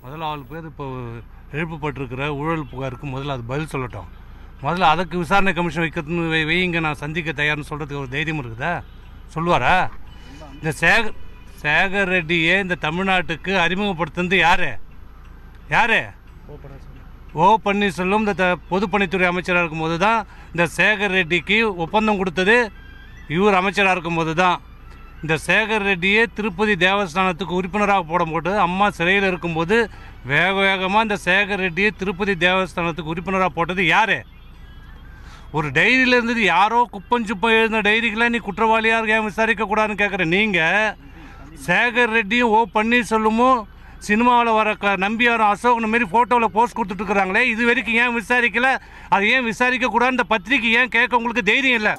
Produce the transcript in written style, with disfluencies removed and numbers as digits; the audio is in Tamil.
முதல்ல 4 பேர் இப்போ எழுப்பப்பட்டிருக்கிற ஊழல் புகாருக்கு முதல்ல அது பதில் சொல்லட்டும். முதல்ல அதுக்கு விசாரணை கமிஷன் வைக்கிறதுன்னு வையுங்க, நான் சந்திக்க தயார்னு சொல்கிறதுக்கு ஒரு தைரியம் இருக்குதா? சொல்லுவாரா? இந்த சேகர் ரெட்டியை இந்த தமிழ்நாட்டுக்கு அறிமுகப்படுத்துனது யார்? ஓ பன்னீர்செல்வம் இந்த பொதுப்பணித்துறை அமைச்சராக இருக்கும்போது தான் இந்த சேகர் ரெட்டிக்கு ஒப்பந்தம் கொடுத்தது. இவர் அமைச்சராக இருக்கும்போது தான் இந்த சேகர் ரெட்டியை திருப்பதி தேவஸ்தானத்துக்கு உறுப்பினராக போடும்போது அம்மா சிறையில் இருக்கும்போது வேகமாக இந்த சேகர் ரெட்டியை திருப்பதி தேவஸ்தானத்துக்கு உறுப்பினராக போட்டது யார்? ஒரு டைரியில் இருந்தது யாரோ குப்பஞ்சுப்பம் எழுதின டைரிகளை நீ குற்றவாளியாக ஏன் விசாரிக்கக்கூடாதுன்னு கேட்குற நீங்கள். சேகர் ரெட்டியும் ஓ பன்னீர்செல்வமும் சினிமாவில் வர நம்பியாரும் அசோகன் மாரி ஃபோட்டோவில் போஸ்ட் கொடுத்துட்ருக்குறாங்களே, இது வரைக்கும் ஏன் விசாரிக்கலை? அதை ஏன் விசாரிக்கக்கூடாது? இந்த பத்திரிக்கை ஏன் கேட்க உங்களுக்கு தைரியம் இல்லை?